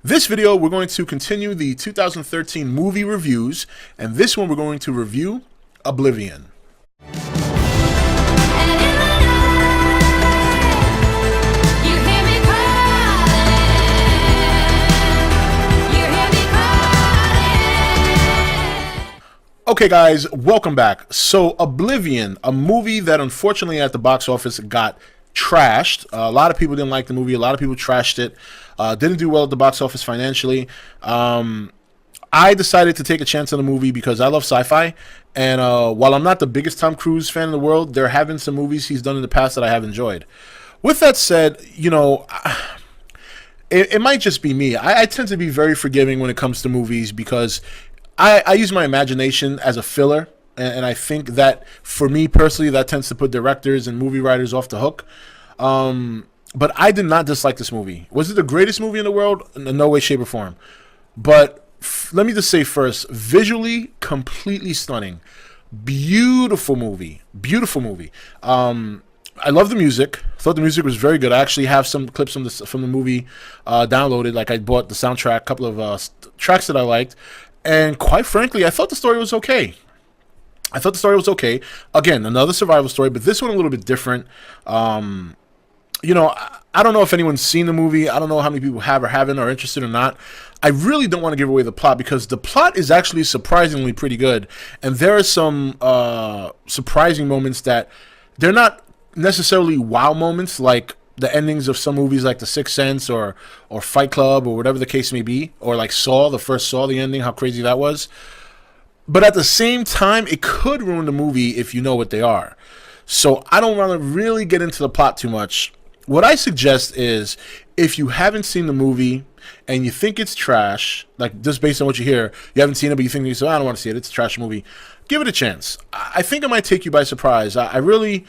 This video, we're going to continue the 2013 movie reviews, and this one we're going to review Oblivion. Okay guys, welcome back. So Oblivion, a movie that unfortunately at the box office got trashed. A lot of people didn't like the movie. A lot of people trashed it. Didn't do well at the box office financially. I decided to take a chance on the movie because I love sci-fi. And while I'm not the biggest Tom Cruise fan in the world, there have been some movies he's done in the past that I have enjoyed. With that said, you know, it might just be me. I tend to be very forgiving when it comes to movies because I use my imagination as a filler. And I think that, for me personally, that tends to put directors and movie writers off the hook. But I did not dislike this movie. Was it the greatest movie in the world? In no way, shape, or form. But let me just say first, visually, completely stunning. Beautiful movie. Beautiful movie. I love the music. I thought the music was very good. I actually have some clips from the movie downloaded. Like, I bought the soundtrack, a couple of tracks that I liked. And quite frankly, I thought the story was okay. Again, another survival story, but this one a little bit different. You know, I don't know if anyone's seen the movie. I don't know how many people have or haven't or interested or not. I really don't want to give away the plot because the plot is actually surprisingly pretty good. And there are some surprising moments that they're not necessarily wow moments like the endings of some movies like The Sixth Sense or Fight Club or whatever the case may be. Or like Saw, the first Saw, the ending, how crazy that was. But at the same time, it could ruin the movie if you know what they are. So I don't want to really get into the plot too much. What I suggest is, if you haven't seen the movie and you think it's trash, like just based on what you hear, you haven't seen it, but you think, I don't want to see it, it's a trash movie, give it a chance. I think it might take you by surprise. I really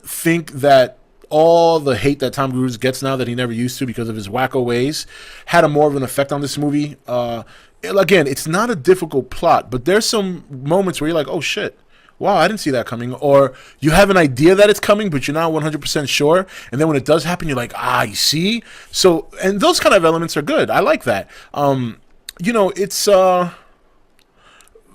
think that all the hate that Tom Cruise gets now that he never used to because of his wacko ways had a more of an effect on this movie. Again, it's not a difficult plot, but there's some moments where you're like, oh shit, wow, I didn't see that coming. Or you have an idea that it's coming, but you're not 100% sure. And then when it does happen, you're like, you see? So, and those kind of elements are good. I like that. You know, it's,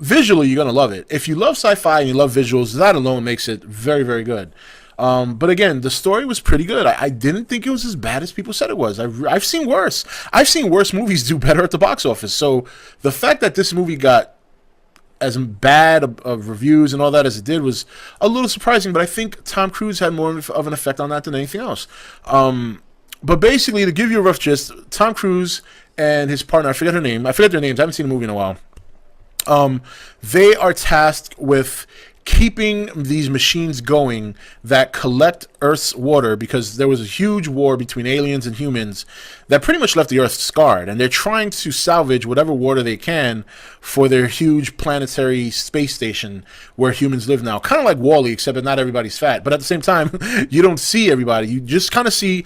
visually, you're going to love it. If you love sci-fi and you love visuals, that alone makes it very, very good. But again, the story was pretty good. I didn't think it was as bad as people said it was. I've seen worse. I've seen worse movies do better at the box office. So the fact that this movie got as bad of reviews and all that as it did was a little surprising. But I think Tom Cruise had more of an effect on that than anything else. But basically, to give you a rough gist, Tom Cruise and his partner, I forget their names. I haven't seen the movie in a while. They are tasked with keeping these machines going that collect Earth's water because there was a huge war between aliens and humans that pretty much left the Earth scarred, and they're trying to salvage whatever water they can for their huge planetary space station where humans live now. Kind of like Wall-E, except that not everybody's fat, but at the same time, you don't see everybody. You just kind of see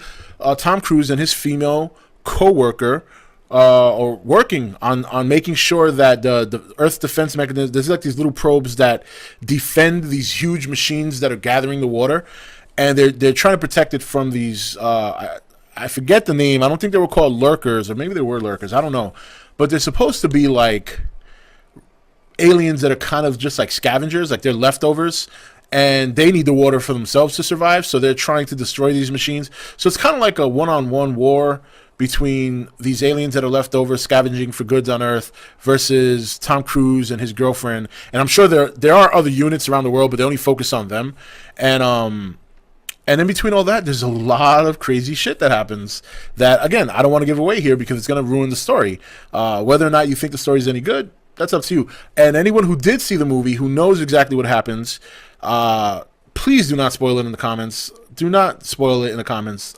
Tom Cruise and his female co-worker or working on making sure that the Earth's defense mechanism, there's like these little probes that defend these huge machines that are gathering the water, and they're trying to protect it from these, I forget the name, I don't think they were called lurkers, or maybe they were lurkers, I don't know, but they're supposed to be like aliens that are kind of just like scavengers, like they're leftovers, and they need the water for themselves to survive, so they're trying to destroy these machines. So it's kind of like a one-on-one war between these aliens that are left over scavenging for goods on Earth versus Tom Cruise and his girlfriend. And I'm sure there are other units around the world, but they only focus on them. And in between all that, there's a lot of crazy shit that happens that, again, I don't want to give away here because it's going to ruin the story. Whether or not you think the story is any good, that's up to you. And anyone who did see the movie, who knows exactly what happens, please do not spoil it in the comments. Do not spoil it in the comments.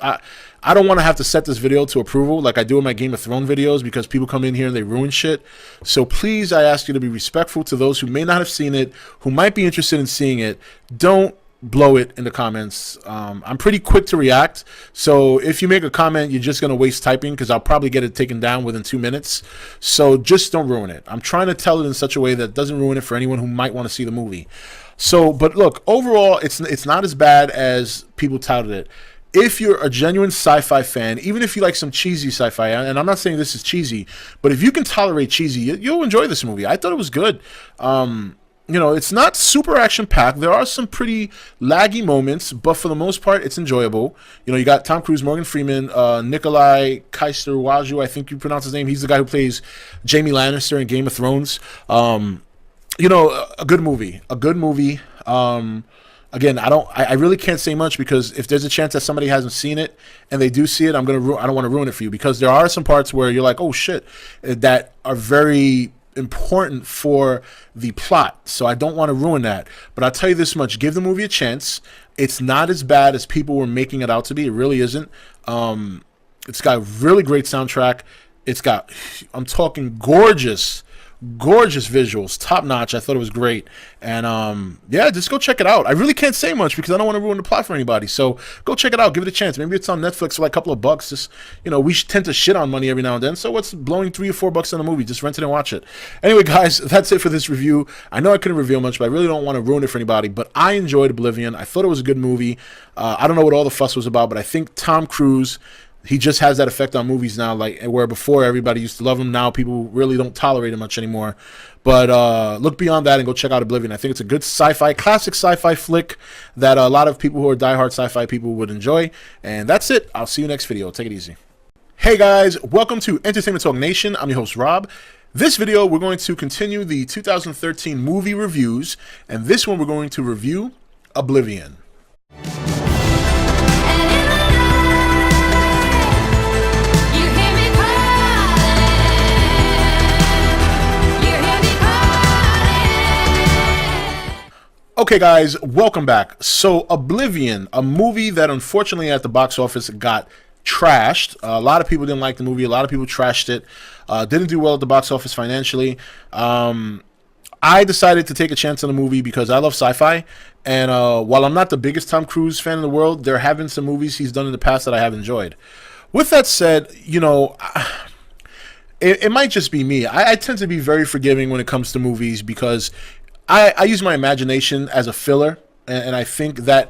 I don't want to have to set this video to approval like I do in my Game of Thrones videos because people come in here and they ruin shit. So please, I ask you to be respectful to those who may not have seen it, who might be interested in seeing it. Don't blow it in the comments. I'm pretty quick to react. So if you make a comment, you're just going to waste typing because I'll probably get it taken down within 2 minutes. So just don't ruin it. I'm trying to tell it in such a way that doesn't ruin it for anyone who might want to see the movie. So, but look, overall, it's not as bad as people touted it. if you're a genuine sci-fi fan, even if you like some cheesy sci-fi, and I'm not saying this is cheesy, but if you can tolerate cheesy, you'll enjoy this movie. I thought it was good. It's not super action-packed. There are some pretty laggy moments, but for the most part, it's enjoyable. You got Tom Cruise, Morgan Freeman, Nikolai Coster-Waldau, I think you pronounce his name. He's the guy who plays Jaime Lannister in Game of Thrones. A good movie. A good movie. Again, I really can't say much, because if there's a chance that somebody hasn't seen it and they do see it, I don't want to ruin it for you, because there are some parts where you're like, oh shit, that are very important for the plot. So I don't want to ruin that. But I'll tell you this much: give the movie a chance. It's not as bad as people were making it out to be. It really isn't. It's got a really great soundtrack. It's got, I'm talking gorgeous visuals, top notch. I thought it was great, and just go check it out. I really can't say much because I don't want to ruin the plot for anybody. So go check it out, give it a chance. Maybe it's on Netflix for like a couple of bucks. Just we tend to shit on money every now and then. So what's blowing $3 or $4 on a movie? Just rent it and watch it. Anyway, guys, that's it for this review. I know I couldn't reveal much, but I really don't want to ruin it for anybody. But I enjoyed Oblivion. I thought it was a good movie. I don't know what all the fuss was about, but I think Tom Cruise, he just has that effect on movies now, like where before everybody used to love him. Now people really don't tolerate him much anymore. But look beyond that and go check out Oblivion. I think it's a good classic sci-fi flick that a lot of people who are diehard sci-fi people would enjoy. And that's it. I'll see you next video. Take it easy. Hey guys, welcome to Entertainment Talk Nation. I'm your host, Rob. This video, we're going to continue the 2013 movie reviews. And this one, we're going to review Oblivion. Okay guys, welcome back. So Oblivion, a movie that unfortunately at the box office got trashed. A lot of people didn't like the movie. A lot of people trashed it. Didn't do well at the box office financially. I decided to take a chance on the movie because I love sci-fi. And while I'm not the biggest Tom Cruise fan in the world, there have been some movies he's done in the past that I have enjoyed. With that said, it might just be me. I tend to be very forgiving when it comes to movies because I use my imagination as a filler, and I think that